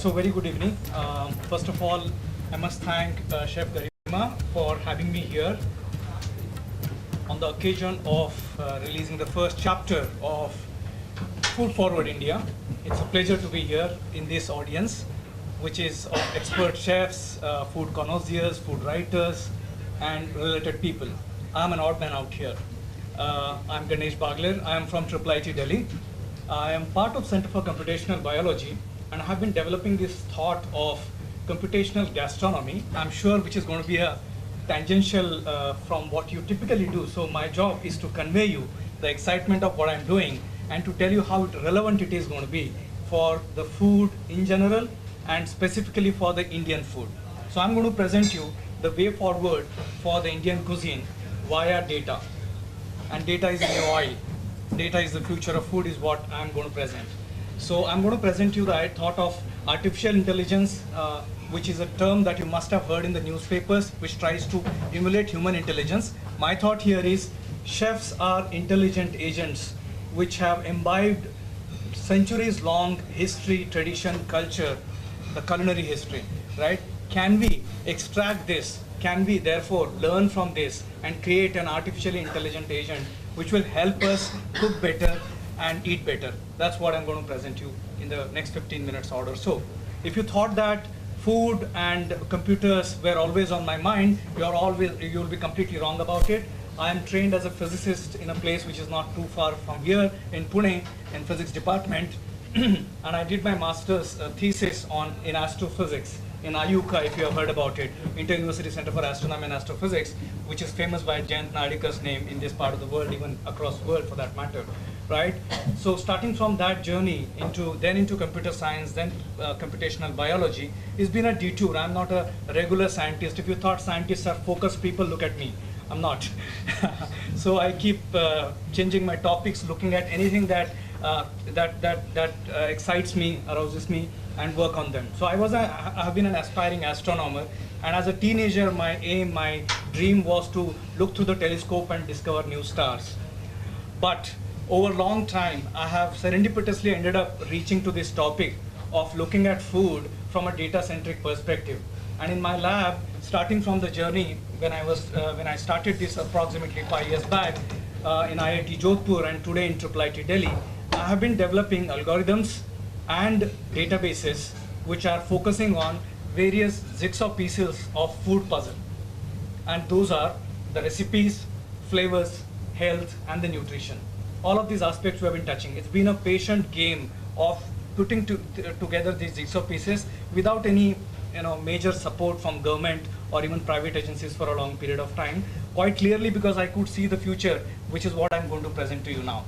So very good evening. First of all, I must thank Chef Garima for having me here on the occasion of releasing the first chapter of Food Forward India. It's a pleasure to be here in this audience, which is of expert chefs, food connoisseurs, food writers, and related people. I'm an odd man out here. I'm Ganesh Bagler. I am from IIIT Delhi. I am part of Center for Computational Biology, and I have been developing this thought of computational gastronomy, I'm sure, which is going to be a tangential from what you typically do. So my job is to convey you the excitement of what I'm doing and to tell you how relevant it is going to be for the food in general and specifically for the Indian food. So I'm going to present you the way forward for the Indian cuisine via data. And data is the new oil. Data is the future of food is what I'm going to present. So I'm going to present you the thought of artificial intelligence, which is a term that you must have heard in the newspapers, which tries to emulate human intelligence. My thought here is chefs are intelligent agents which have imbibed centuries long history, tradition, culture, the culinary history, right? Can we extract this? Can we therefore learn from this and create an artificially intelligent agent which will help us cook better and eat better? That's what I'm going to present you in the next 15 minutes or so. If you thought that food and computers were always on my mind, you'll be completely wrong about it. I am trained as a physicist in a place which is not too far from here in Pune in physics department, and I did my master's thesis in astrophysics in IUCA, if you have heard about it, Inter-University Center for Astronomy and Astrophysics, which is famous by Jayant Nadikar's name in this part of the world, even across the world for that matter, right? So starting from that journey into computer science, then computational biology, it's been a detour. I'm not a regular scientist. If you thought scientists are focused people, look at me. I'm not. So I keep changing my topics, looking at anything that excites me, arouses me, and work on them. So I have been an aspiring astronomer, and as a teenager, my dream was to look through the telescope and discover new stars. But over a long time, I have serendipitously ended up reaching to this topic of looking at food from a data-centric perspective. And in my lab, starting from the journey when I started this approximately 5 years back in IIT Jodhpur and today in IIIT Delhi, I have been developing algorithms and databases which are focusing on various jigsaw pieces of food puzzle. And those are the recipes, flavors, health, and the nutrition. All of these aspects we have been touching. It's been a patient game of putting together these jigsaw pieces without any major support from government or even private agencies for a long period of time, quite clearly because I could see the future, which is what I'm going to present to you now.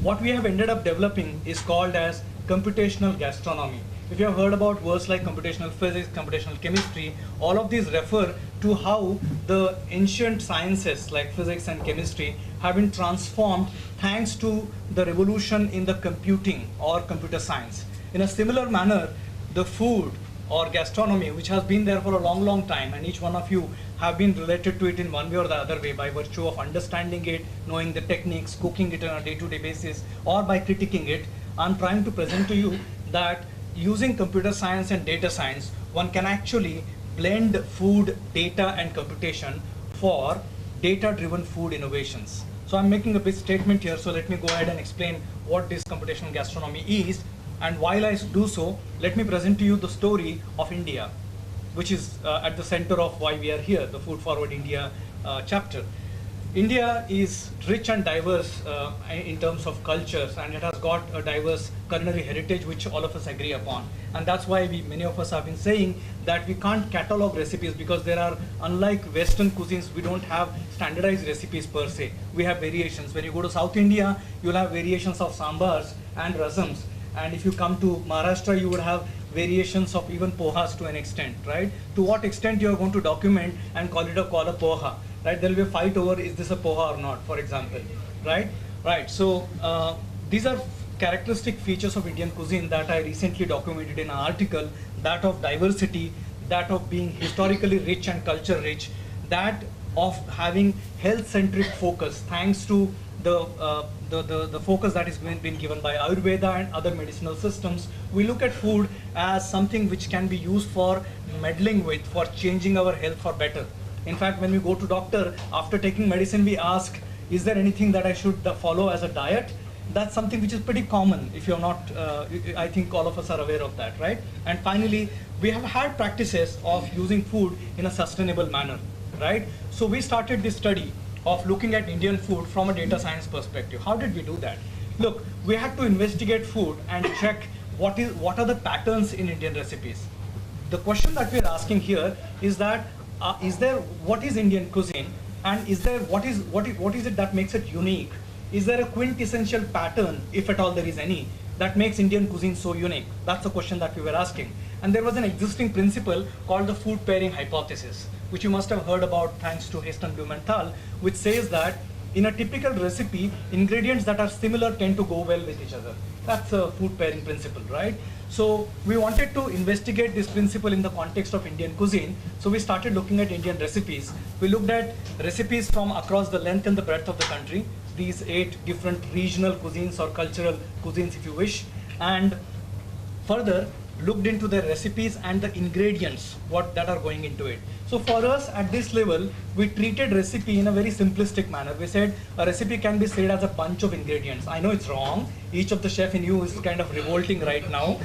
What we have ended up developing is called as computational gastronomy. If you have heard about words like computational physics, computational chemistry, all of these refer to how the ancient sciences like physics and chemistry have been transformed thanks to the revolution in the computing or computer science. In a similar manner, the food or gastronomy, which has been there for a long, long time, and each one of you have been related to it in one way or the other way by virtue of understanding it, knowing the techniques, cooking it on a day-to-day basis, or by critiquing it. I'm trying to present to you that using computer science and data science, one can actually blend food, data, and computation for data-driven food innovations. So I'm making a big statement here, so let me go ahead and explain what this computational gastronomy is. And while I do so, let me present to you the story of India, which is at the center of why we are here, the Food Forward India chapter. India is rich and diverse in terms of cultures, and it has got a diverse culinary heritage which all of us agree upon. And that's why many of us have been saying that we can't catalog recipes because there are, unlike Western cuisines, we don't have standardized recipes per se. We have variations. When you go to South India, you'll have variations of sambars and rasams. And if you come to Maharashtra, you would have variations of even pohas to an extent, right? To what extent you are going to document and call a poha, right? There will be a fight over is this a poha or not, for example, right? Right. So these are characteristic features of Indian cuisine that I recently documented in an article, that of diversity, that of being historically rich and culture rich, that of having health-centric focus, thanks to the focus that is been given by Ayurveda and other medicinal systems. We look at food as something which can be used for meddling with, for changing our health for better. In fact, when we go to doctor, after taking medicine, we ask, is there anything that I should follow as a diet? That's something which is pretty common. If you're not, I think all of us are aware of that, right? And finally, we have had practices of using food in a sustainable manner, right? So we started this study of looking at Indian food from a data science perspective. How did we do that? Look, we had to investigate food and check what are the patterns in Indian recipes. The question that we're asking here is that what is Indian cuisine, and what is it that makes it unique? Is there a quintessential pattern, if at all there is any, that makes Indian cuisine so unique? That's the question that we were asking. And there was an existing principle called the food pairing hypothesis, which you must have heard about thanks to Heston Blumenthal, which says that in a typical recipe, ingredients that are similar tend to go well with each other. That's a food pairing principle, right? So we wanted to investigate this principle in the context of Indian cuisine. So we started looking at Indian recipes. We looked at recipes from across the length and the breadth of the country, these 8 different regional cuisines or cultural cuisines, if you wish, and further looked into the recipes and the ingredients that are going into it. So for us at this level, we treated recipe in a very simplistic manner. We said a recipe can be said as a bunch of ingredients. I know it's wrong. Each of the chef in you is kind of revolting right now.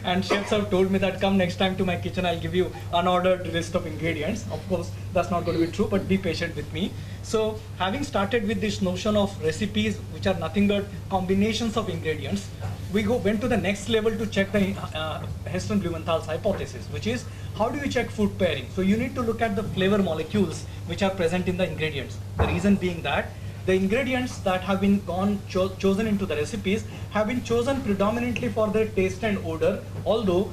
And chefs have told me that come next time to my kitchen, I'll give you unordered list of ingredients. Of course, that's not going to be true, but be patient with me. So having started with this notion of recipes, which are nothing but combinations of ingredients, we went to the next level to check the Heston Blumenthal's hypothesis, which is how do you check food pairing? So you need to look at the flavor molecules which are present in the ingredients. The reason being that the ingredients that have been chosen into the recipes have been chosen predominantly for their taste and odor, although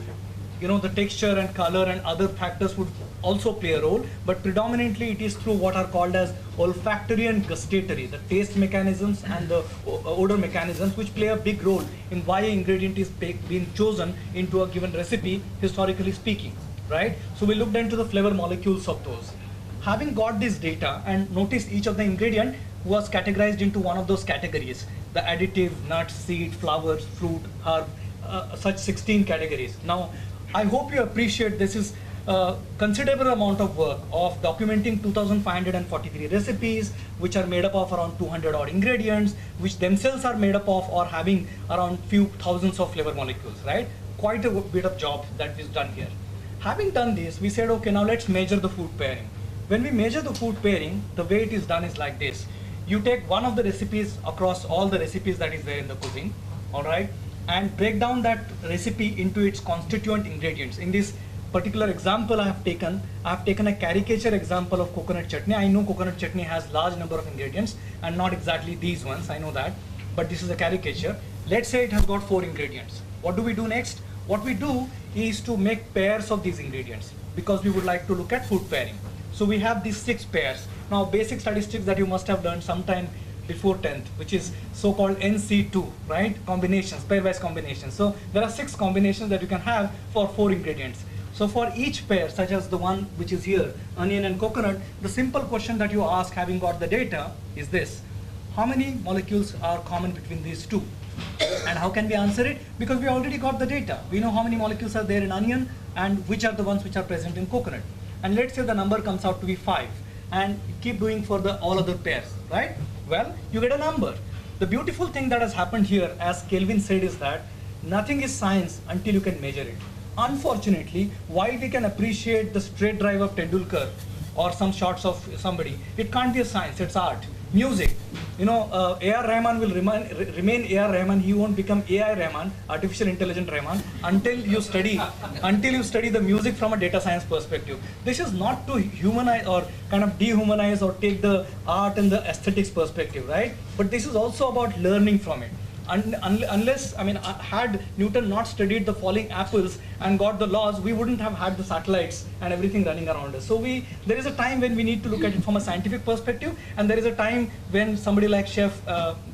the texture and color and other factors would also play a role, but predominantly it is through what are called as olfactory and gustatory, the taste mechanisms and the odor mechanisms, which play a big role in why an ingredient is being chosen into a given recipe, historically speaking, right? So we looked into the flavor molecules of those. Having got this data and noticed each of the ingredient was categorized into one of those categories, the additive, nuts, seed, flowers, fruit, herb, such 16 categories. Now, I hope you appreciate this is a considerable amount of work of documenting 2,543 recipes, which are made up of around 200 odd ingredients, which themselves are made up of or having around few thousands of flavor molecules, right? Quite a bit of job that is done here. Having done this, we said, okay, now let's measure the food pairing. When we measure the food pairing, the way it is done is like this. You take one of the recipes across all the recipes that is there in the cuisine, all right, and break down that recipe into its constituent ingredients. In this particular example I have taken a caricature example of coconut chutney. I know coconut chutney has large number of ingredients and not exactly these ones, I know that, but this is a caricature. Let's say it has got 4 ingredients. What do we do next? What we do is to make pairs of these ingredients, because we would like to look at food pairing. So we have these 6 pairs. Now basic statistics that you must have learned sometime before 10th, which is so-called NC2, right? Combinations, pairwise combinations. So there are 6 combinations that you can have for 4 ingredients. So for each pair, such as the one which is here, onion and coconut, the simple question that you ask having got the data is this: how many molecules are common between these 2? And how can we answer it? Because we already got the data. We know how many molecules are there in onion and which are the ones which are present in coconut. And let's say the number comes out to be 5, and keep doing for all other pairs, right? Well, you get a number. The beautiful thing that has happened here, as Kelvin said, is that nothing is science until you can measure it. Unfortunately, while we can appreciate the straight drive of Tendulkar or some shots of somebody, it can't be a science, it's art. Music, A.R. Rahman will remain A.R. Rahman. He won't become A.I. Rahman, artificial intelligent Rahman, until you study the music from a data science perspective. This is not to humanize or kind of dehumanize or take the art and the aesthetics perspective, right? But this is also about learning from it. Unless, had Newton not studied the falling apples and got the laws, we wouldn't have had the satellites and everything running around us. So there is a time when we need to look at it from a scientific perspective, and there is a time when somebody like Chef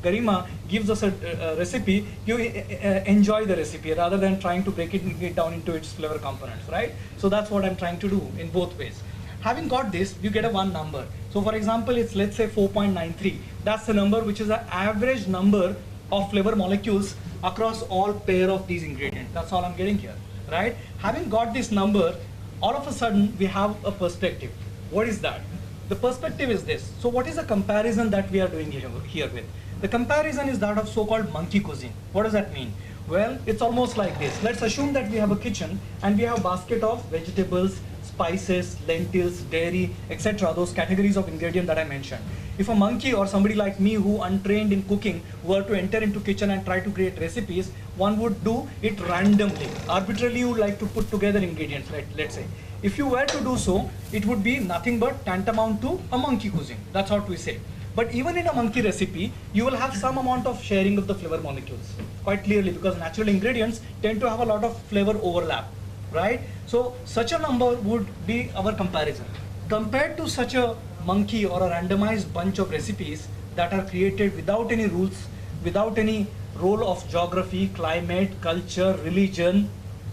Garima gives us a recipe, you enjoy the recipe rather than trying to break it down into its flavor components, right? So that's what I'm trying to do in both ways. Having got this, you get a one number. So for example, it's let's say 4.93. That's the number which is the average number of flavor molecules across all pair of these ingredients. That's all I'm getting here, right? Having got this number, all of a sudden we have a perspective. What is that? The perspective is this. So what is the comparison that we are doing here with? The comparison is that of so-called monkey cuisine. What does that mean? Well, it's almost like this. Let's assume that we have a kitchen and we have a basket of vegetables, spices, lentils, dairy, etc. Those categories of ingredients that I mentioned. If a monkey or somebody like me who untrained in cooking were to enter into kitchen and try to create recipes, one would do it randomly. Arbitrarily, you would like to put together ingredients, let's say. If you were to do so, it would be nothing but tantamount to a monkey cuisine. That's what we say. But even in a monkey recipe, you will have some amount of sharing of the flavor molecules, quite clearly, because natural ingredients tend to have a lot of flavor overlap, right? So such a number would be our comparison. Compared to such a monkey or a randomized bunch of recipes that are created without any rules, without any role of geography, climate, culture, religion,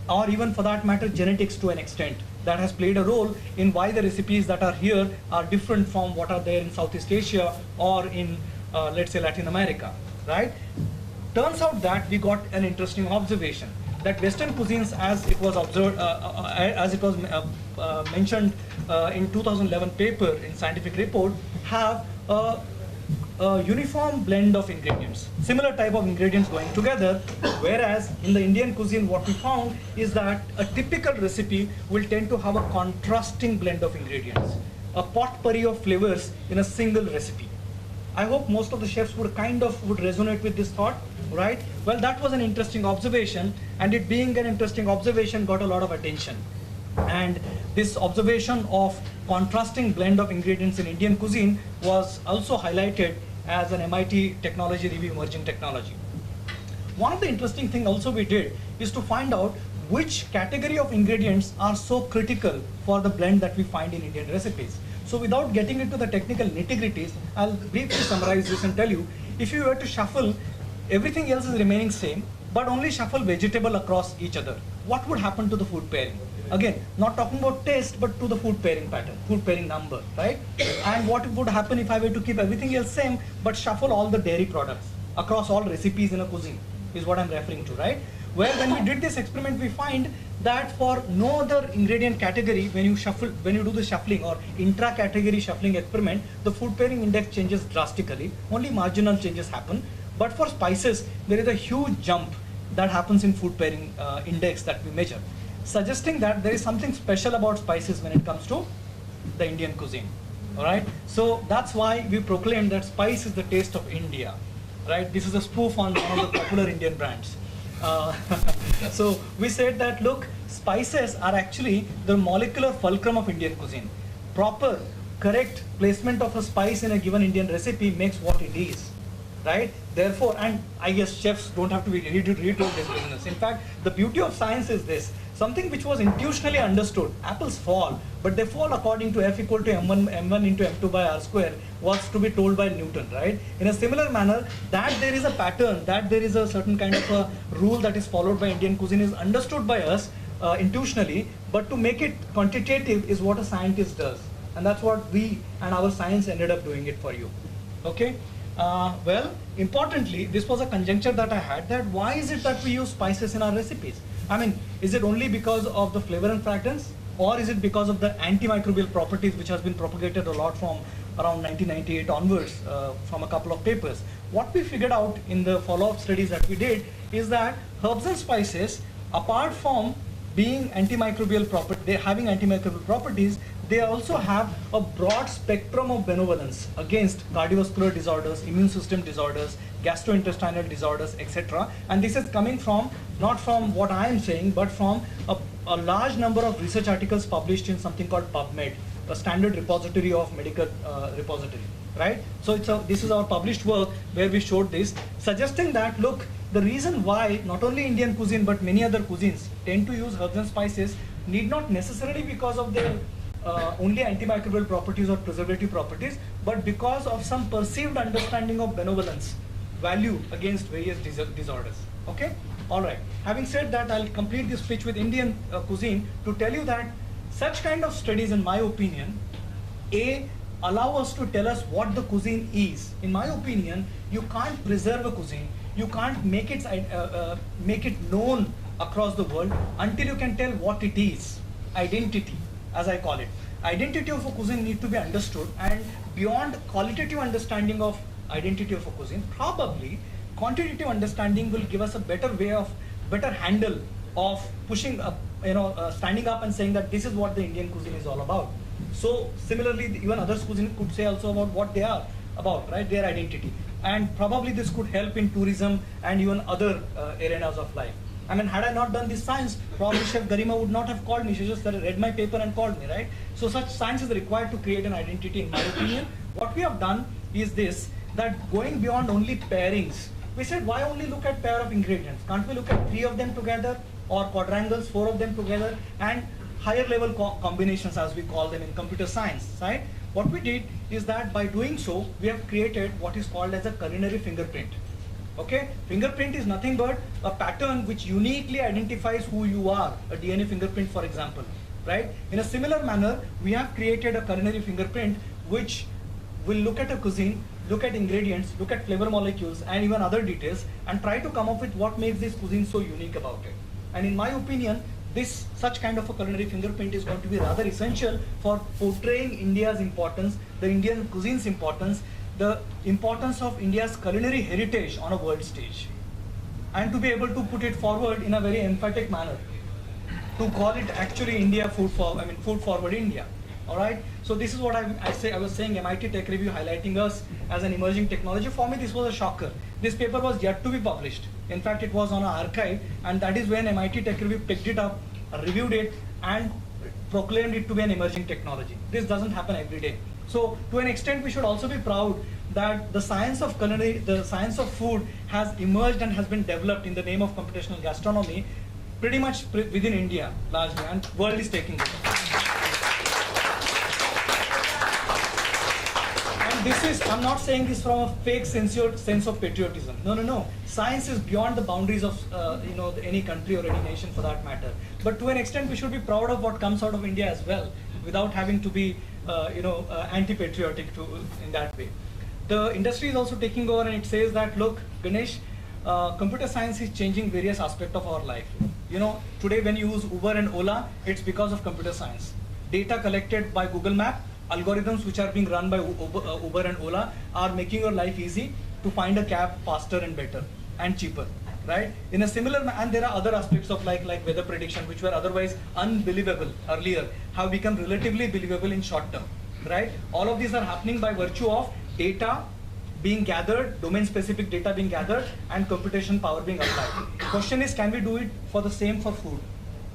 or even for that matter, genetics to an extent, that has played a role in why the recipes that are here are different from what are there in Southeast Asia or in, let's say, Latin America, right? Turns out that we got an interesting observation that Western cuisines, as it was observed, mentioned in 2011 paper in scientific report, have a uniform blend of ingredients, similar type of ingredients going together, whereas in the Indian cuisine what we found is that a typical recipe will tend to have a contrasting blend of ingredients, a potpourri of flavors in a single recipe. I hope most of the chefs would resonate with this thought, right? Well, that was an interesting observation, and it being an interesting observation got a lot of attention. And this observation of contrasting blend of ingredients in Indian cuisine was also highlighted as an MIT Technology Review Emerging Technology. One of the interesting things also we did is to find out which category of ingredients are so critical for the blend that we find in Indian recipes. So without getting into the technical nitty-gritties, I'll briefly summarize this and tell you, if you were to shuffle, everything else is remaining same, but only shuffle vegetable across each other, what would happen to the food pairing? Again, not talking about taste, but to the food pairing pattern, food pairing number, right? And what would happen if I were to keep everything else same, but shuffle all the dairy products across all recipes in a cuisine, is what I'm referring to, right? Where when we did this experiment, we find that for no other ingredient category, when you do the shuffling or intra-category shuffling experiment, the food pairing index changes drastically. Only marginal changes happen. But for spices, there is a huge jump that happens in food pairing index that we measure, suggesting that there is something special about spices when it comes to the Indian cuisine. All right. So that's why we proclaim that spice is the taste of India. Right. This is a spoof on one of the popular Indian brands. So we said that, look, spices are actually the molecular fulcrum of Indian cuisine. Proper, correct placement of a spice in a given Indian recipe makes what it is, right? Therefore, and I guess chefs don't have to be retold this business. In fact, the beauty of science is this. Something which was intuitionally understood, apples fall, but they fall according to F equal to m1 into m2 by r square, was to be told by Newton, right? In a similar manner, that there is a pattern, that there is a certain kind of a rule that is followed by Indian cuisine is understood by us intuitionally, but to make it quantitative is what a scientist does. And that's what we and our science ended up doing it for you, okay? Well, importantly, this was a conjecture that I had, that why is it that we use spices in our recipes? I mean, is it only because of the flavor and fragrance, or is it because of the antimicrobial properties which has been propagated a lot from around 1998 onwards from a couple of papers? What we figured out in the follow-up studies that we did is that herbs and spices, apart from being antimicrobial having antimicrobial properties, they also have a broad spectrum of benevolence against cardiovascular disorders, immune system disorders, gastrointestinal disorders, etc. And this is coming from, not from what I am saying, but from a large number of research articles published in something called PubMed, a standard repository of medical repository, right? So this is our published work where we showed this, suggesting that, look, the reason why not only Indian cuisine but many other cuisines tend to use herbs and spices need not necessarily because of their only antimicrobial properties or preservative properties, but because of some perceived understanding of benevolence value against various disorders. Okay? All right. Having said that, I'll complete this pitch with Indian cuisine to tell you that Such kind of studies, in my opinion, allow us to tell us what the cuisine is. In my opinion, you can't preserve a cuisine, you can't make it known across the world until you can tell what it is. Identity, as I call it. Identity of a cuisine need to be understood, and beyond qualitative understanding of identity of a cuisine, probably quantitative understanding will give us a better handle of pushing up, standing up and saying that this is what the Indian cuisine is all about. So similarly, even other cuisine could say also about what they are about, right? Their identity. And probably this could help in tourism and even other arenas of life. I mean, had I not done this science, probably Chef Garima would not have called me. She just read my paper and called me, right? So such science is required to create an identity, in my opinion. What we have done is this, that going beyond only pairings, we said, why only look at pair of ingredients? Can't we look at 3 of them together, or quadrangles, 4 of them together, and higher level combinations, as we call them in computer science, right? What we did is that by doing so, we have created what is called as a culinary fingerprint. Okay, fingerprint is nothing but a pattern which uniquely identifies who you are, a DNA fingerprint, for example, right? In a similar manner, we have created a culinary fingerprint which will look at a cuisine, look at ingredients, look at flavor molecules, and even other details, and try to come up with what makes this cuisine so unique about it. And in my opinion, such kind of a culinary fingerprint is going to be rather essential for portraying India's importance, the Indian cuisine's importance, the importance of India's culinary heritage on a world stage, and to be able to put it forward in a very emphatic manner, to call it actually India food forward India. All right. So this is what I was saying. MIT Tech Review highlighting us as an emerging technology. For me, this was a shocker. This paper was yet to be published. In fact, it was on our archive, and that is when MIT Tech Review picked it up, reviewed it, and proclaimed it to be an emerging technology. This doesn't happen every day. So to an extent, we should also be proud that the science of culinary, the science of food has emerged and has been developed in the name of computational gastronomy, pretty much within India largely, and world is taking it. And this is, I'm not saying this from a fake sense of patriotism. No. Science is beyond the boundaries of any country or any nation for that matter. But to an extent, we should be proud of what comes out of India as well, without having to be anti-patriotic in that way. The industry is also taking over, and it says that, look, Ganesh, computer science is changing various aspects of our life. Today when you use Uber and Ola, it's because of computer science. Data collected by Google Map, algorithms which are being run by Uber and Ola are making your life easy to find a cab faster and better and cheaper, right? In a similar, and there are other aspects of like weather prediction, which were otherwise unbelievable earlier, have become relatively believable in short term, right? All of these are happening by virtue of data being gathered, domain-specific data being gathered, and computation power being applied. Question is, can we do it for the same for food?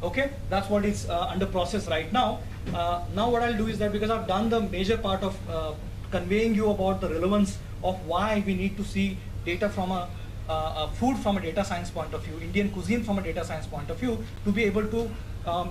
Okay, that's what is under process right now. Now what I'll do is that, because I've done the major part of conveying you about the relevance of why we need to see data from food from a data science point of view, Indian cuisine from a data science point of view, to be able to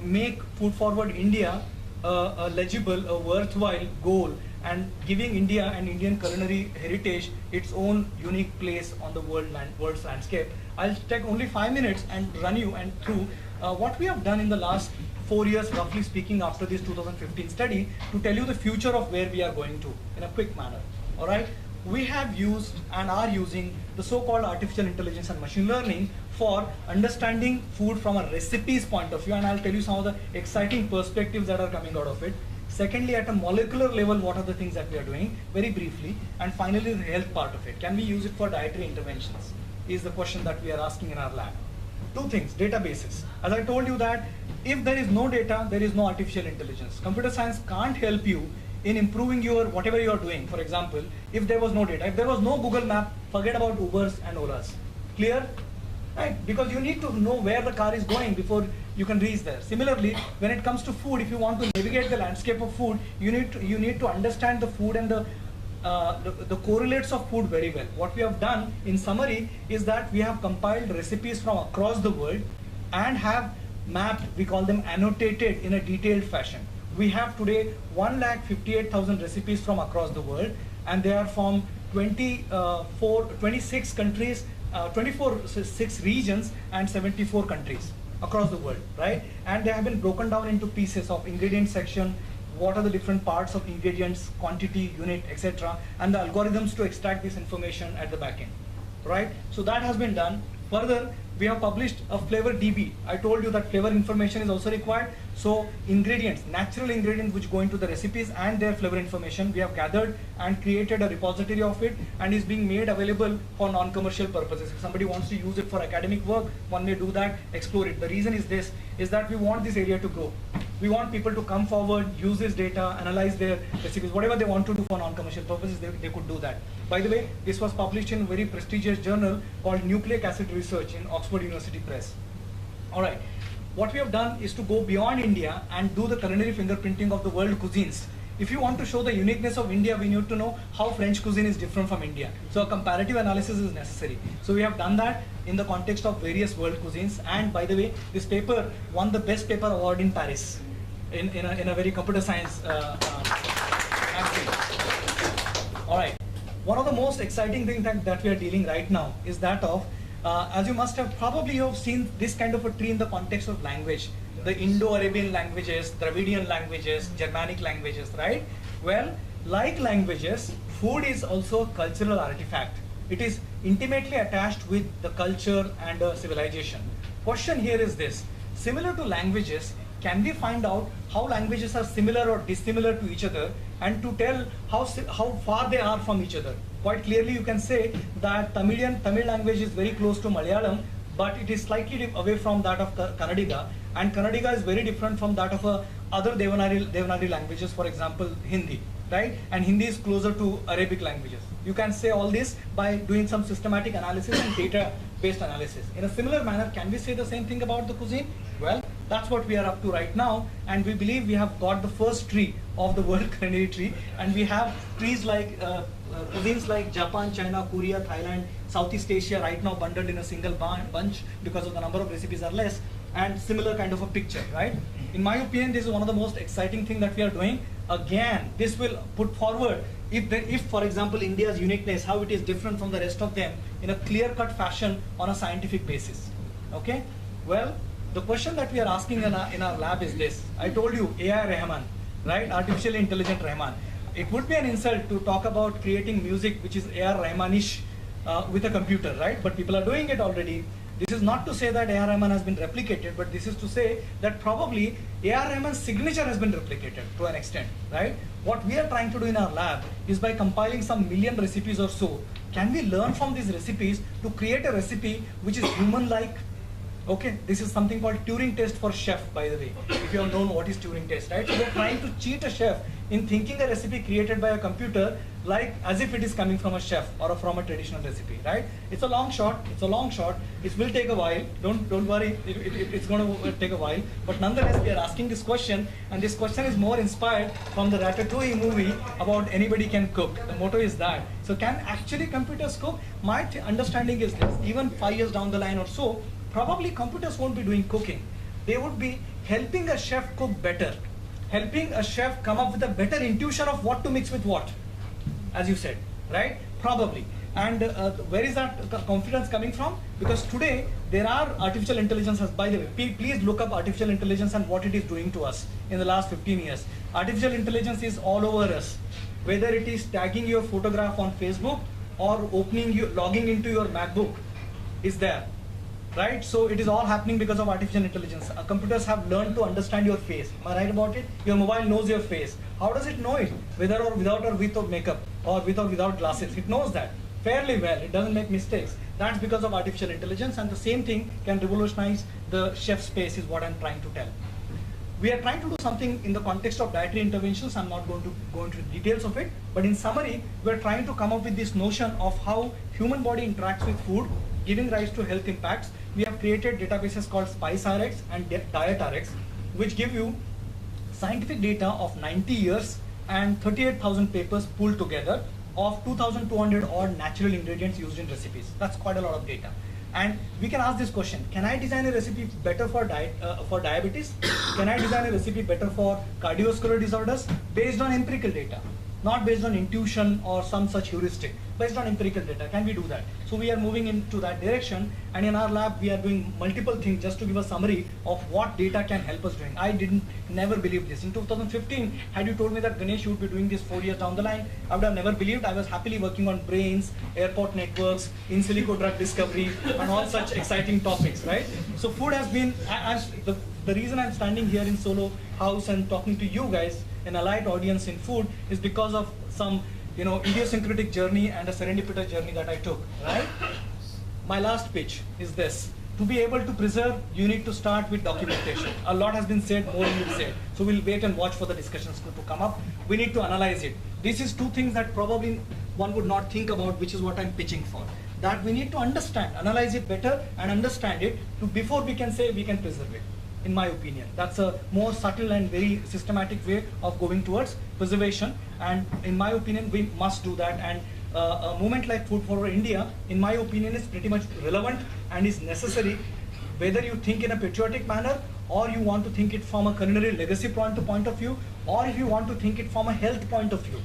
make Food Forward India a legible, a worthwhile goal, and giving India and Indian culinary heritage its own unique place on the world's landscape. I'll take only 5 minutes and run you through what we have done in the last 4 years, roughly speaking, after this 2015 study, to tell you the future of where we are going to in a quick manner. All right. We have used and are using the so-called artificial intelligence and machine learning for understanding food from a recipes point of view, and I'll tell you some of the exciting perspectives that are coming out of it. Secondly, at a molecular level, what are the things that we are doing, very briefly. And finally, the health part of it. Can we use it for dietary interventions, is the question that we are asking in our lab. 2 things, databases. As I told you that if there is no data, there is no artificial intelligence. Computer science can't help you in improving your whatever you are doing. For example, if there was no data, if there was no Google map, forget about Ubers and Olas. Clear? Right? Because you need to know where the car is going before you can reach there. Similarly, when it comes to food, if you want to navigate the landscape of food, you need to understand the food and the correlates of food very well. What we have done in summary is that we have compiled recipes from across the world and have mapped, we call them annotated in a detailed fashion. We have today 1,58,000 recipes from across the world, and they are from 26 countries, 6 regions and 74 countries. across the world, right? And they have been broken down into pieces of ingredient section, what are the different parts of ingredients, quantity, unit, etc., and the algorithms to extract this information at the back end, right? So that has been done. Further, we have published a flavor DB. I told you that flavor information is also required. So ingredients, natural ingredients which go into the recipes and their flavor information, we have gathered and created a repository of it, and is being made available for non-commercial purposes. If somebody wants to use it for academic work, one may do that, explore it. The reason is this, is that we want this area to grow. We want people to come forward, use this data, analyze their recipes, whatever they want to do for non-commercial purposes, they could do that. By the way, this was published in a very prestigious journal called Nucleic Acid Research in Oxford University Press. All right, what we have done is to go beyond India and do the culinary fingerprinting of the world cuisines. If you want to show the uniqueness of India, we need to know how French cuisine is different from India. So a comparative analysis is necessary. So we have done that in the context of various world cuisines. And by the way, this paper won the best paper award in Paris in a very computer science magazine. All right. One of the most exciting things that we are dealing right now is that of, as you must have probably seen this kind of a tree in the context of language, the Indo-Arabian languages, Dravidian languages, Germanic languages, right? Well, like languages, food is also a cultural artifact. It is intimately attached with the culture and civilization. Question here is this: similar to languages, can we find out how languages are similar or dissimilar to each other, and to tell how far they are from each other? Quite clearly you can say that Tamil language is very close to Malayalam, but it is slightly away from that of Kannadiga, and Kannadiga is very different from that of other Devanagari languages, for example Hindi, right? And Hindi is closer to Arabic languages. You can say all this by doing some systematic analysis and data-based analysis. In a similar manner, can we say the same thing about the cuisine? Well, that's what we are up to right now, and we believe we have got the first tree of the world culinary tree, and we have trees like cuisines like Japan, China, Korea, Thailand, Southeast Asia right now bundled in a single bunch because of the number of recipes are less, and similar kind of a picture, right? In my opinion, this is one of the most exciting things that we are doing. Again, this will put forward if for example India's uniqueness, how it is different from the rest of them in a clear-cut fashion on a scientific basis. Okay? Well, the question that we are asking in our lab is this. I told you AI Rahman, right? Artificially intelligent Rahman. It would be an insult to talk about creating music which is AI Rahmanish with a computer, right? But people are doing it already. This is not to say that AI Rahman has been replicated, but this is to say that probably AI Rahman's signature has been replicated to an extent, right? What we are trying to do in our lab is, by compiling some million recipes or so, can we learn from these recipes to create a recipe which is human-like? Okay, this is something called Turing test for chef, by the way, if you have known what is Turing test, right? So we're trying to cheat a chef in thinking a recipe created by a computer like as if it is coming from a chef or from a traditional recipe, right? It's a long shot, it will take a while, don't worry, it's going to take a while, but nonetheless we are asking this question, and this question is more inspired from the Ratatouille movie about anybody can cook. The motto is that. So can actually computers cook? My understanding is this: even 5 years down the line or so, probably computers won't be doing cooking. They would be helping a chef cook better, helping a chef come up with a better intuition of what to mix with what, as you said, right? Probably. And where is that confidence coming from? Because today there are artificial intelligences. By the way, please look up artificial intelligence and what it is doing to us in the last 15 years. Artificial intelligence is all over us. Whether it is tagging your photograph on Facebook or logging into your MacBook, is there. Right? So it is all happening because of artificial intelligence. Computers have learned to understand your face. Am I right about it? Your mobile knows your face. How does it know it? Whether or without or with of makeup, or with or without glasses. It knows that fairly well. It doesn't make mistakes. That's because of artificial intelligence, and the same thing can revolutionize the chef space, is what I'm trying to tell. We are trying to do something in the context of dietary interventions. I'm not going to go into details of it, but in summary, we're trying to come up with this notion of how human body interacts with food, giving rise to health impacts. We have created databases called SpiceRx and DietRx, which give you scientific data of 90 years and 38,000 papers pooled together of 2,200 odd natural ingredients used in recipes. That's quite a lot of data. And we can ask this question: can I design a recipe better for diabetes? Can I design a recipe better for cardiovascular disorders based on empirical data? not based on intuition or some such heuristic, based on empirical data. Can we do that? So we are moving into that direction, and in our lab we are doing multiple things. Just to give a summary of what data can help us doing. I never believed this. In 2015, had you told me that Ganesh, you would be doing this 4 years down the line, I would have never believed. I was happily working on brains, airport networks, in silico drug discovery, and all such exciting topics, right? So food has been, the reason I'm standing here in Solo House and talking to you guys, an allied audience in food, is because of some idiosyncratic journey and a serendipitous journey that I took, right? My last pitch is this. To be able to preserve, you need to start with documentation. A lot has been said, more will be said. So we'll wait and watch for the discussions to come up. We need to analyze it. This is two things that probably one would not think about, which is what I'm pitching for. That we need to understand, analyze it better and understand it before we can say we can preserve it. In my opinion, that's a more subtle and very systematic way of going towards preservation, and in my opinion we must do that. And a movement like Food for India, in my opinion, is pretty much relevant and is necessary, whether you think in a patriotic manner or you want to think it from a culinary legacy point of view, or if you want to think it from a health point of view.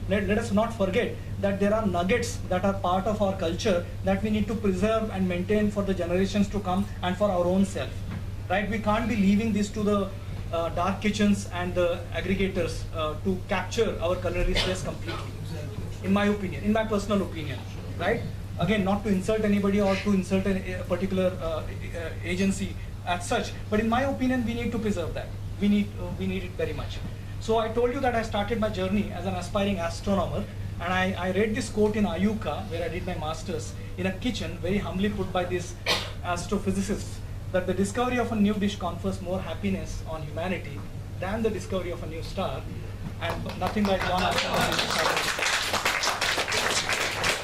Let us not forget that there are nuggets that are part of our culture that we need to preserve and maintain for the generations to come and for our own self. Right? We can't be leaving this to the dark kitchens and the aggregators to capture our culinary space completely. In my opinion, in my personal opinion, right? Again, not to insult anybody or to insult a particular agency as such, but in my opinion, we need to preserve that. We need it very much. So I told you that I started my journey as an aspiring astronomer, and I read this quote in Ayuka, where I did my master's, in a kitchen, very humbly put by this astrophysicist, that the discovery of a new dish confers more happiness on humanity than the discovery of a new star, and nothing like one astronomer.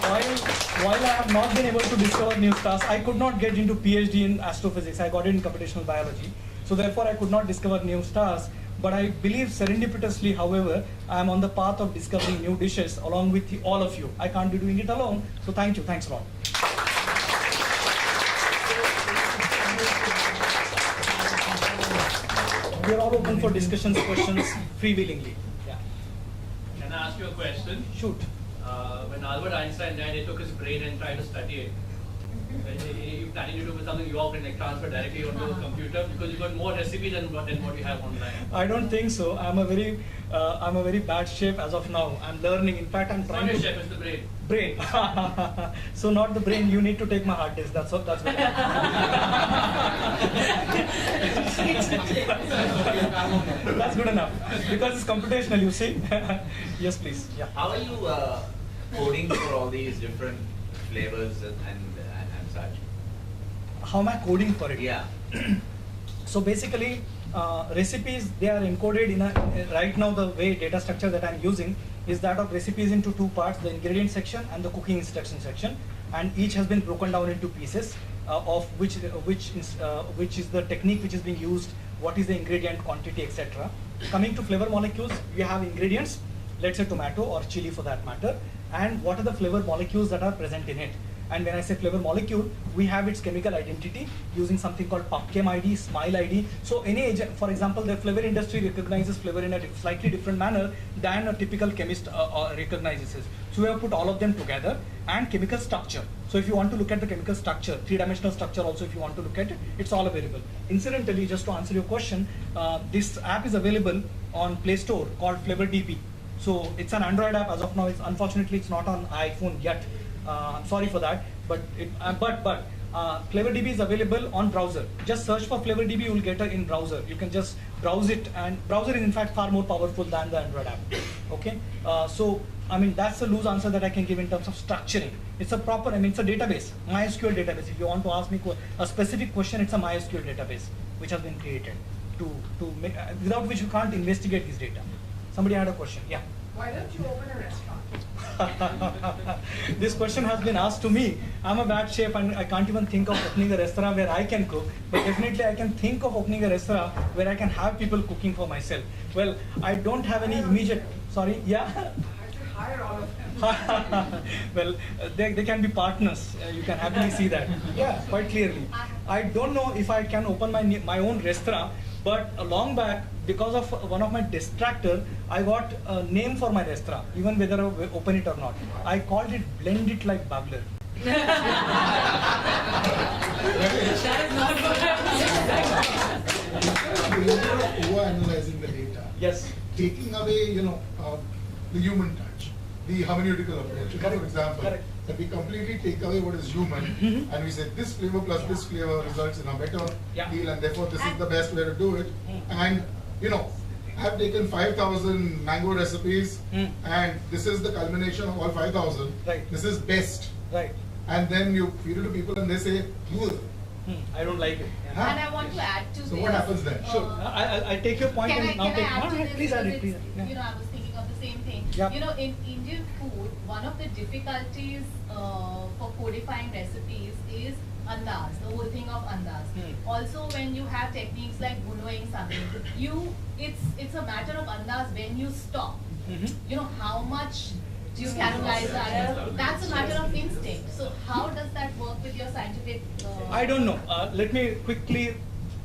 While I have not been able to discover new stars, I could not get into PhD in astrophysics. I got it in computational biology. So therefore I could not discover new stars. But I believe serendipitously, however, I am on the path of discovering new dishes along with all of you. I can't be doing it alone. So thank you. Thanks a lot. We are all open for discussions, questions, freewheelingly. Yeah. Can I ask you a question? Shoot. When Albert Einstein died, they took his brain and tried to study it. Are you planning to do something you all can transfer directly onto a computer, because you got more recipes than what you have online? I don't think so. I'm a very bad chef as of now. I'm learning. In fact, I'm trying. It's not a chef, it's the brain. Brain. So not the brain. You need to take my hard disk. That's what. That's what. That's good enough, because it's computational. You see. Yes, please. Yeah. How are you coding for all these different flavors and such? How am I coding for it? Yeah. So basically, recipes, they are encoded in right now the way data structure that I'm using is that of recipes into two parts, the ingredient section and the cooking instruction section, and each has been broken down into pieces of which is the technique which is being used, what is the ingredient quantity, etc. Coming to flavor molecules, we have ingredients, let's say tomato or chili for that matter, and what are the flavor molecules that are present in it. And when I say flavor molecule, we have its chemical identity using something called PubChem ID, Smile ID. So any agent, for example, the flavor industry recognizes flavor in a slightly different manner than a typical chemist recognizes it. So we have put all of them together, and chemical structure. So if you want to look at the chemical structure, three-dimensional structure also, if you want to look at it, it's all available. Incidentally, just to answer your question, this app is available on Play Store called FlavorDB. So it's an Android app as of now. Unfortunately, it's not on iPhone yet. I'm sorry for that, but FlavorDB is available on browser. Just search for FlavorDB, you will get it in browser. You can just browse it, and browser is in fact far more powerful than the Android app. Okay, so I mean that's a loose answer that I can give in terms of structuring. It's a proper, it's a database, MySQL database. If you want to ask me a specific question, it's a MySQL database which has been created to make, without which you can't investigate this data. Somebody had a question, yeah. Why don't you open a restaurant? This question has been asked to me. I'm a bad chef and I can't even think of opening a restaurant where I can cook, but definitely I can think of opening a restaurant where I can have people cooking for myself. Well, I don't have any immediate, sorry, yeah? I should hire all of them. Well, they can be partners. You can happily see that. Yeah, quite clearly. I don't know if I can open my own restaurant But a long back, because of one of my distractor, I got a name for my restaurant, even whether I open it or not. I called it Blend It Like Bagler. Over-analyzing the data. Yes. Taking away, the human touch, the hermeneutical approach. Correct. For example, Correct. that we completely take away what is human, and we say this flavor plus this flavor results in a better Yeah. deal, and therefore this is the best way to do it. And I've taken 5,000 mango recipes, and this is the culmination of all 5,000. Right. This is best. Right. And then you feed it to people, and they say, "Ugh." I don't like it. Yeah. Huh? And I want to add to So this. what happens then? Sure. I take your point Can I and now take. add to this? Please add it. Because Please. it's, I was thinking of the same thing. Yeah. In Indian food, one of the difficulties for codifying recipes is andas, the whole thing of andas. Also, when you have techniques like bunoing something, it's a matter of andas when you stop. How much do you categorize that? That's a matter of instinct. So how does that work with your scientific? I don't know. Let me quickly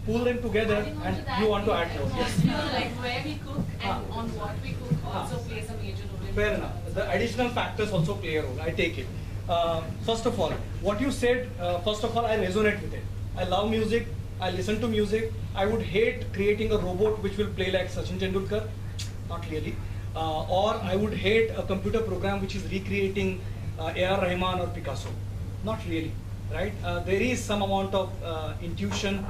pull them together, Adding on and to that, you want to add more. Yes. like where we cook and on what we cook also plays a major role. In Fair enough. The additional factors also play a role. I take it. First of all, what you said, first of all, I resonate with it. I love music. I listen to music. I would hate creating a robot which will play like Sachin Tendulkar. Not really. Or I would hate a computer program which is recreating A.R. Rahman or Picasso. Not really. Right? There is some amount of intuition,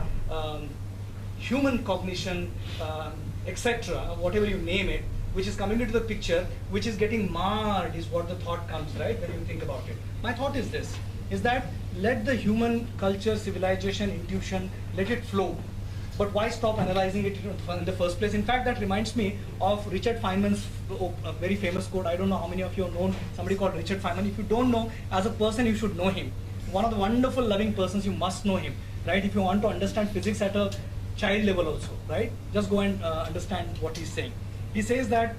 human cognition, etc., whatever you name it, which is coming into the picture, which is getting marred, is what the thought comes, right, when you think about it. My thought is this, is that let the human culture, civilization, intuition, let it flow. But why stop analyzing it in the first place? In fact, that reminds me of Richard Feynman's very famous quote. I don't know how many of you have known somebody called Richard Feynman. If you don't know, as a person, you should know him. One of the wonderful, loving persons, you must know him, right? If you want to understand physics at a child level also, right? Just go and understand what he's saying. He says that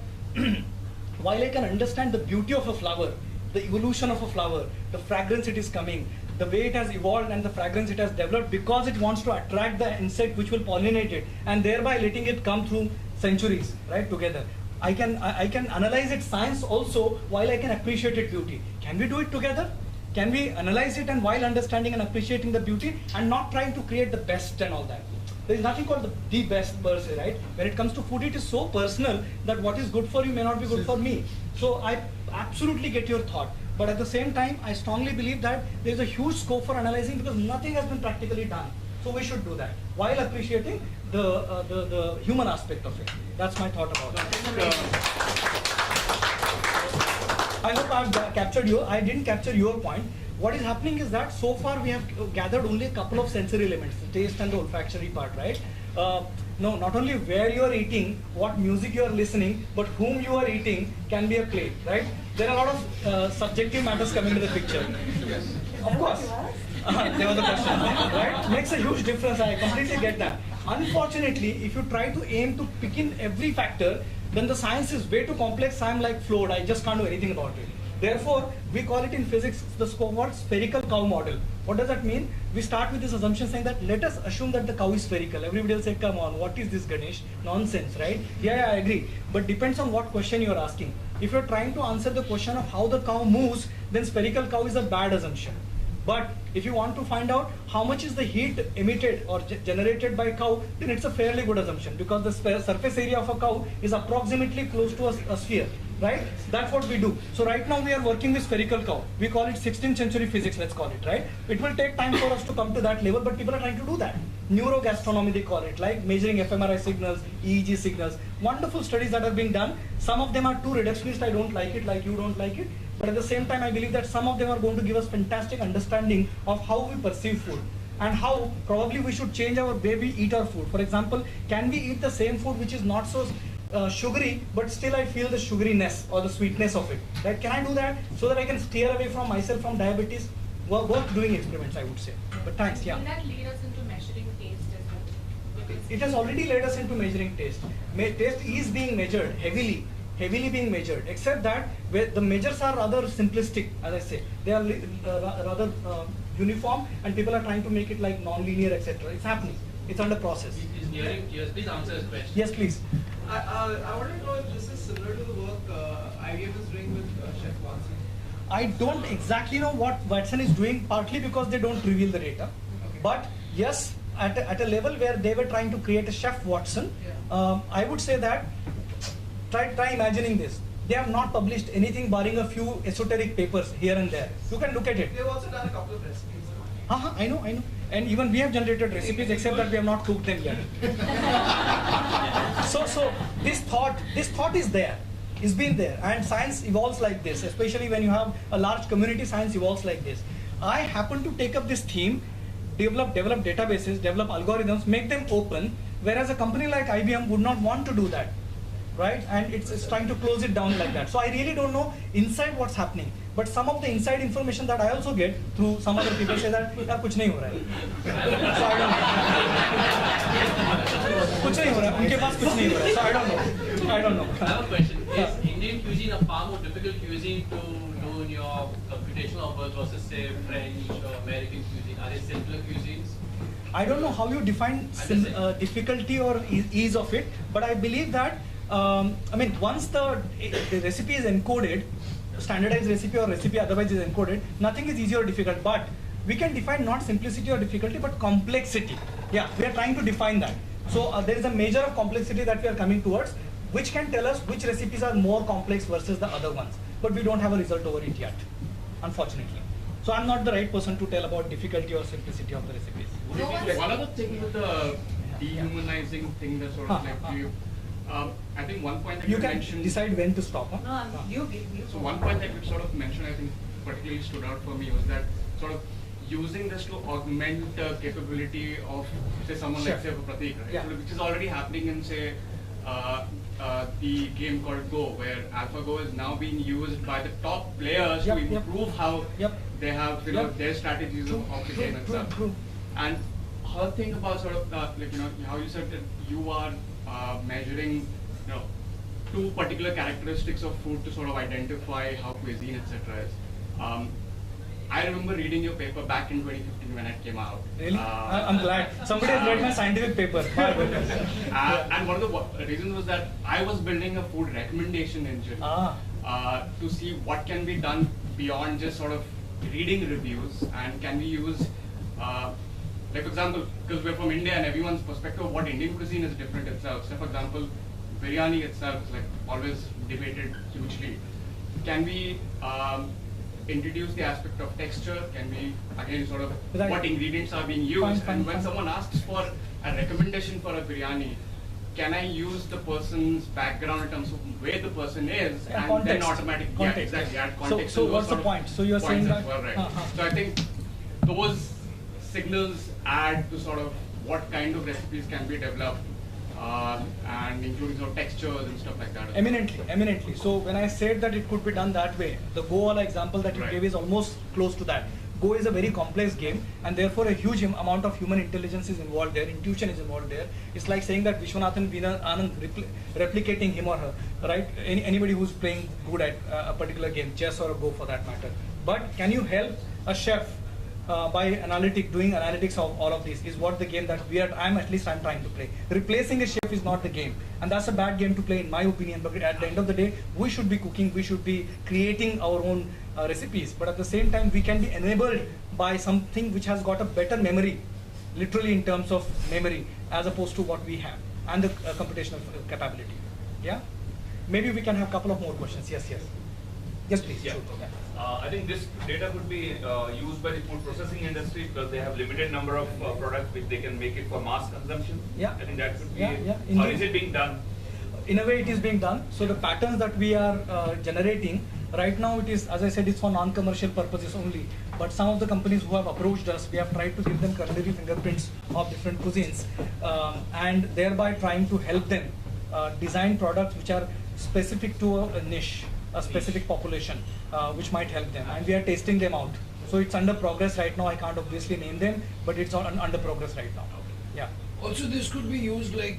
while I can understand the beauty of a flower, the evolution of a flower, the fragrance it is coming, the way it has evolved and the fragrance it has developed because it wants to attract the insect which will pollinate it and thereby letting it come through centuries, right, together. I can analyze its science also while I can appreciate its beauty. Can we do it together? Can we analyze it and while understanding and appreciating the beauty and not trying to create the best and all that? There is nothing called the best per se, right? When it comes to food, it is so personal that what is good for you may not be good for me. So I absolutely get your thought. But at the same time, I strongly believe that there is a huge scope for analyzing because nothing has been practically done. So we should do that while appreciating the human aspect of it. That's my thought about it. I hope I've captured you. I didn't capture your point. What is happening is that so far we have gathered only a couple of sensory elements, the taste and the olfactory part, right? No, not only where you are eating, what music you are listening, but whom you are eating can be a plate, right? There are a lot of subjective matters coming into the picture. Yes. Of course. There was a question, right? Makes a huge difference. I completely get that. Unfortunately, if you try to aim to pick in every factor, then the science is way too complex. I'm like floored. I just can't do anything about it. Therefore, we call it in physics the so-called spherical cow model. What does that mean? We start with this assumption saying that let us assume that the cow is spherical. Everybody will say, come on, what is this, Ganesh? Nonsense, right? Yeah, I agree. But depends on what question you're asking. If you're trying to answer the question of how the cow moves, then spherical cow is a bad assumption. But if you want to find out how much is the heat emitted or generated by cow, then it's a fairly good assumption because the surface area of a cow is approximately close to a sphere, right? That's what we do. So right now we are working with spherical cow. We call it 16th century physics, let's call it, right? It will take time for us to come to that level, but people are trying to do that. Neurogastronomy they call it, like measuring fMRI signals, EEG signals. Wonderful studies that are being done. Some of them are too reductionist, I don't like it, like you don't like it. But at the same time, I believe that some of them are going to give us fantastic understanding of how we perceive food and how probably we should change our way we eat our food. For example, can we eat the same food which is not so sugary, but still I feel the sugariness or the sweetness of it? Right? Can I do that so that I can steer away from myself from diabetes? Worth doing experiments, I would say. But thanks, yeah. Will that lead us into measuring taste as well? Because It has already led us into measuring taste. Taste is being measured heavily being measured, except that where the measures are rather simplistic, as I say. They are rather uniform and people are trying to make it like non-linear, etc. It's happening. It's under process. He's nearing tears. Please answer his question. Yes, please. I want to know if this is similar to the work IBM is doing with Chef Watson. I don't exactly know what Watson is doing, partly because they don't reveal the data. Okay. But yes, at a level where they were trying to create a Chef Watson, Yeah. I would say that try imagining this. They have not published anything barring a few esoteric papers here and there. You can look at it. They've also done a couple of recipes. I know. And even we have generated recipes, except that we have not cooked them yet. so this thought is there. It's been there, and science evolves like this, especially when you have a large community. Science evolves like this. I happen to take up this theme, develop databases, develop algorithms, make them open, whereas a company like IBM would not want to do that, right? And it's trying to close it down like that. So I really don't know inside what's happening, but some of the inside information that I also get through some other people say that यार कुछ नहीं हो रहा है. So I don't know. कुछ नहीं हो रहा है. उनके पास कुछ नहीं हो रहा है. So I don't know. I have a question. Yeah. Is Indian cuisine a far more difficult cuisine to do in your computational work versus say French or American cuisine? Are they simpler cuisines? I don't know how you define difficulty or ease of it, but I believe that once the recipe is encoded, standardized recipe or recipe otherwise is encoded, nothing is easy or difficult. But we can define not simplicity or difficulty, but complexity. Yeah, we are trying to define that. So there is a measure of complexity that we are coming towards, which can tell us which recipes are more complex versus the other ones. But we don't have a result over it yet, unfortunately. So I'm not the right person to tell about difficulty or simplicity of the recipes. Would it be like one other thing with the dehumanizing thing that sort of you, I think one point that You you can mentioned. decide when to stop. Huh? No, you. So one point that you sort of mentioned, I think particularly stood out for me was that sort of using this to augment the capability of say someone Sure. like say Pratik, right? Yeah. So which is already happening in say the game called Go, where AlphaGo is now being used by the top players to improve how they have their strategies of the game itself. True. And her thing about sort of how you said that you are measuring two particular characteristics of food to sort of identify how cuisine etc. is. I remember reading your paper back in 2015 when it came out. Really? I'm glad. Somebody has read my scientific paper. And one of the reasons was that I was building a food recommendation engine to see what can be done beyond just sort of reading reviews, and can we use, like for example, because we're from India and everyone's perspective of what Indian cuisine is different itself. So for example, biryani itself is like always debated hugely. Can we introduce the aspect of texture? Can we again sort of what ingredients are being used? And when someone asks for a recommendation for a biryani, can I use the person's background in terms of where the person is, and context. then automatically exactly add context. So what's the point? So you're saying that well, right. So I think those signals add to sort of what kind of recipes can be developed, and including sort of textures and stuff like that. Eminently. So when I said that it could be done that way, the Go example that you gave is almost close to that. Go is a very complex game, and therefore a huge amount of human intelligence is involved there, intuition is involved there. It's like saying that Vishwanathan Anand replicating him or her, right? Anybody who's playing good at a particular game, chess or a Go for that matter. But can you help a chef by doing analytics of all of this is what the game that I'm trying to play. Replacing a chef is not the game, and that's a bad game to play in my opinion. But at the end of the day, we should be cooking, we should be creating our own recipes, but at the same time we can be enabled by something which has got a better memory, literally in terms of memory, as opposed to what we have, and the computational capability. Yeah, maybe we can have a couple of more questions. Yes, please. Yeah. I think this data could be used by the food processing industry because they have limited number of products which they can make it for mass consumption. Yeah. I think that could be. Or is it being done? In a way, it is being done. So the patterns that we are generating right now, it is, as I said, it's for non-commercial purposes only. But some of the companies who have approached us, we have tried to give them culinary fingerprints of different cuisines, and thereby trying to help them design products which are specific to a niche, a specific population, which might help them. And we are testing them out. So it's under progress right now. I can't obviously name them, but it's under progress right now. Yeah. Also, this could be used like,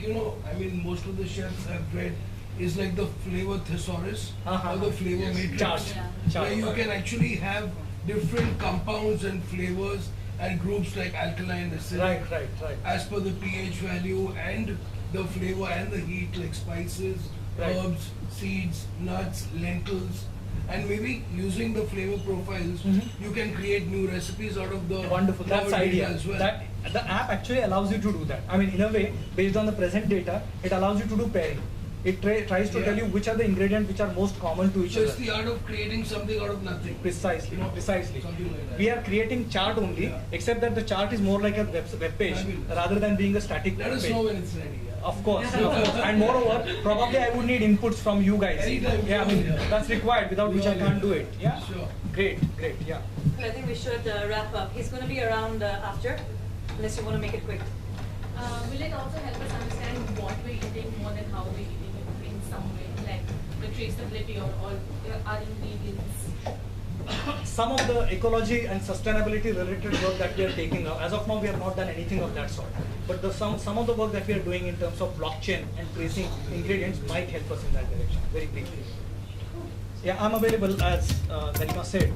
most of the chefs I've read is like the flavor thesaurus or the flavor matrix, Chart. where you can actually have different compounds and flavors and groups like alkaline, acidic, Right. as per the pH value and the flavor and the heat, like spices, Right. herbs, seeds, nuts, lentils, and maybe using the flavor profiles, you can create new recipes out of the Wonderful, that's raw the material idea. as well. That the app actually allows you to do that. I mean, in a way, based on the present data, it allows you to do pairing. It tries to Yeah. tell you which are the ingredients which are most common to each So other. it's the art of creating something out of nothing. Precisely, You know, precisely. something like that. We are creating chart only, Yeah. except that the chart is more like a web page Fabulous. rather than being a static Let web us page. know when it's ready. Yeah. Of course. And moreover, probably I would need inputs from you guys. Anytime. Yeah, I mean, Yeah. that's required, without which I can't do it. Yeah? Sure. Great, yeah. I think we should wrap up. He's going to be around after, unless you want to make it quick. Will it also help us understand what we're eating more than how we're eating it in some way, like the traceability or our ingredients? Some of the ecology and sustainability related work that we are taking up, as of now we have not done anything of that sort. But some of the work that we are doing in terms of blockchain and tracing ingredients might help us in that direction, very briefly. Yeah, I'm available as Garima said.